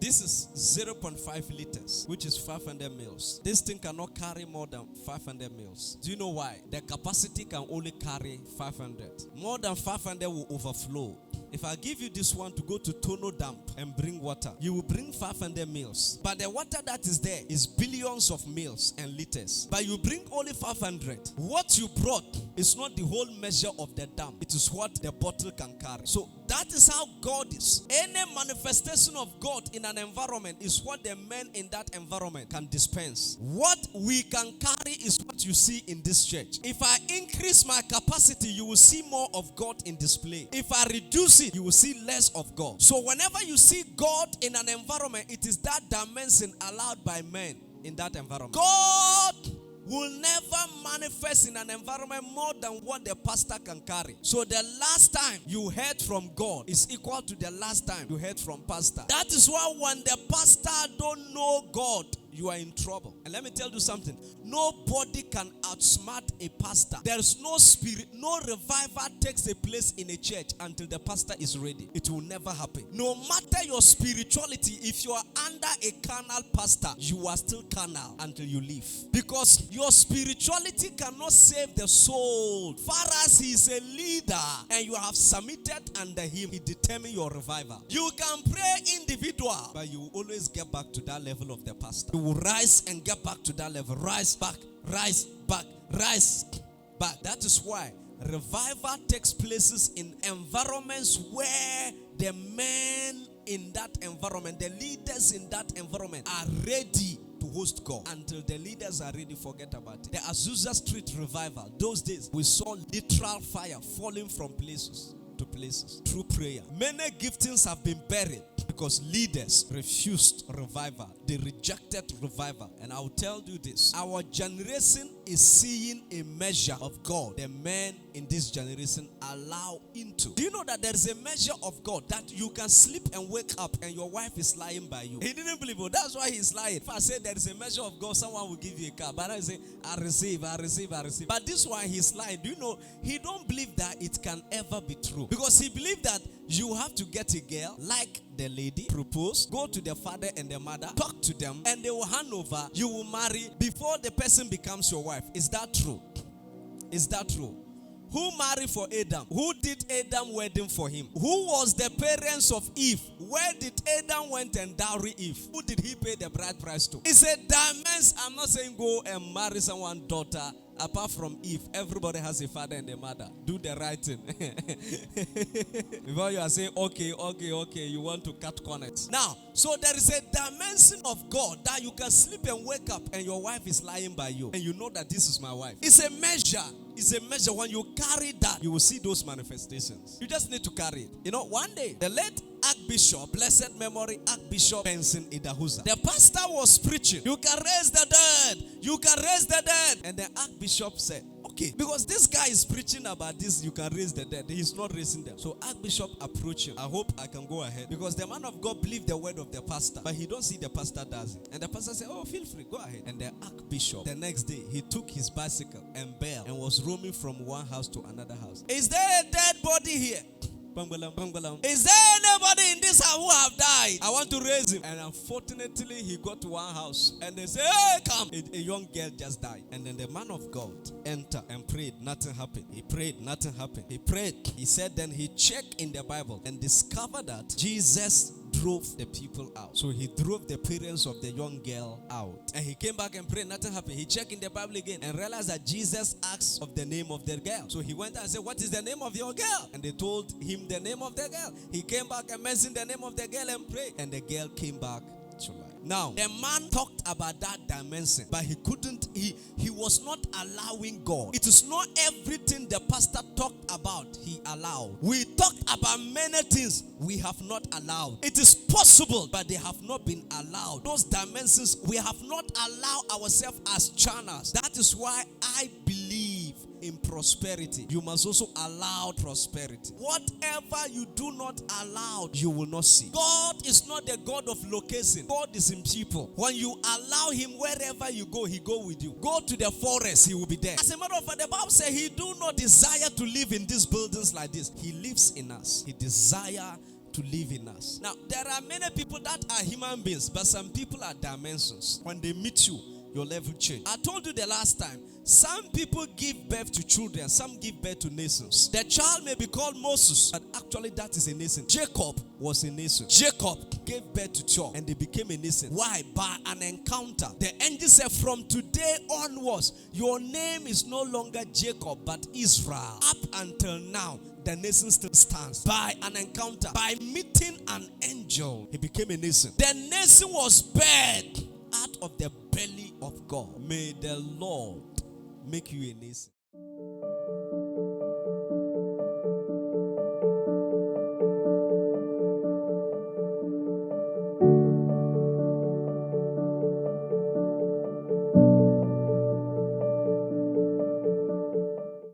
This is 0.5 liters, which is 500 mils. This thing cannot carry more than 500 mils. Do you know why? The capacity can only carry 500. More than 500 will overflow. If I give you this one to go to Tono Dam and bring water, you will bring 500 mils. But the water that is there is billions of mils and liters. But you bring only 500. What you brought is not the whole measure of the dam. It is what the bottle can carry. So that is how God is. Any manifestation of God in an environment is what the men in that environment can dispense. What we can carry is what you see in this church. If I increase my capacity, you will see more of God in display. If I reduce it, you will see less of God. So whenever you see God in an environment, it is that dimension allowed by men in that environment. God will never manifest in an environment more than what the pastor can carry. So the last time you heard from God is equal to the last time you heard from pastor. That is why when the pastor don't know God, you are in trouble. And let me tell you something. Nobody can outsmart a pastor. There is no spirit, no revival takes a place in a church until the pastor is ready. It will never happen. No matter your spirituality, if you are under a carnal pastor, you are still carnal until you leave. Because your spirituality cannot save the soul. Far as he is a leader and you have submitted under him, he determines your revival. You can pray individual, but you will always get back to that level of the pastor. You will rise and get back to that level. Rise back, rise back, rise back. That is why revival takes places in environments where the men in that environment, the leaders in that environment are ready to host God. Until the leaders are ready, forget about it. The Azusa Street revival, those days, we saw literal fire falling from places to places through prayer. Many giftings have been buried because leaders refused revival. They rejected revival. And I'll tell you this. Our generation is seeing a measure of God the men in this generation allow into. Do you know that there is a measure of God that you can sleep and wake up and your wife is lying by you? He didn't believe it. That's why he's lying. If I say there is a measure of God, someone will give you a car. But I say, I receive. But this one he's lying. Do you know? He don't believe that it can ever be true. Because he believed that you have to get a girl, like the lady, propose, go to the father and the mother, talk to them, and they will hand over. You will marry before the person becomes your wife. Is that true? Is that true? Who married for Adam? Who did Adam wedding for him? Who was the parents of Eve? Where did Adam went and dowry Eve? Who did he pay the bride price to? It's a dimension. I'm not saying go and marry someone's daughter. Apart from Eve, everybody has a father and a mother. Do the right thing. Before you are saying, okay, you want to cut corners. Now, so there is a dimension of God that you can sleep and wake up and your wife is lying by you. And you know that this is my wife. It's a measure. It's a measure. When you carry that, you will see those manifestations. You just need to carry it. You know, one day, the late Archbishop, blessed memory, Archbishop Benson Idahusa, the pastor was preaching, you can raise the dead. You can raise the dead. And the Archbishop said, okay, because this guy is preaching about this, you can raise the dead. He's not raising them. So Archbishop approached him. I hope I can go ahead. Because the man of God believed the word of the pastor. But he don't see the pastor does it. And the pastor said, oh, feel free, go ahead. And the Archbishop, the next day, he took his bicycle and bell and was roaming from one house to another house. Is there a dead body here? Is there anybody in this house who have died? I want to raise him. And unfortunately, he got to one house and they say, hey, come. A young girl just died. And then the man of God entered and prayed. Nothing happened. He prayed. Nothing happened. He prayed. He said then he checked in the Bible and discovered that Jesus drove the people out. So he drove the parents of the young girl out. And he came back and prayed. Nothing happened. He checked in the Bible again and realized that Jesus asked of the name of the girl. So he went and said, what is the name of your girl? And they told him the name of the girl. He came back and mentioned the name of the girl and prayed. And the girl came back to life. Now, the man talked about that dimension, but he couldn't, he was not allowing God. It is not everything the pastor talked about, he allowed. We talked about many things we have not allowed. It is possible, but they have not been allowed. Those dimensions, we have not allowed ourselves as channels. That is why I believe in prosperity. You must also allow prosperity. Whatever you do not allow, you will not see. God is not the God of location. God is in people. When you allow him, wherever you go, he go with you. Go to the forest, he will be there. As a matter of fact, the Bible says he do not desire to live in these buildings like this. He lives in us. He desires to live in us. Now, there are many people that are human beings, but some people are dimensions. When they meet you, your level change. I told you the last time, some people give birth to children, some give birth to nations. The child may be called Moses, but actually that is a nation. Jacob was a nation. Jacob gave birth to John, and they became a nation. Why? By an encounter. The angel said, from today onwards, your name is no longer Jacob, but Israel. Up until now, the nation still stands. By an encounter, by meeting an angel, he became a nation. The nation was birthed out of the belly of God. May the Lord make you a nation.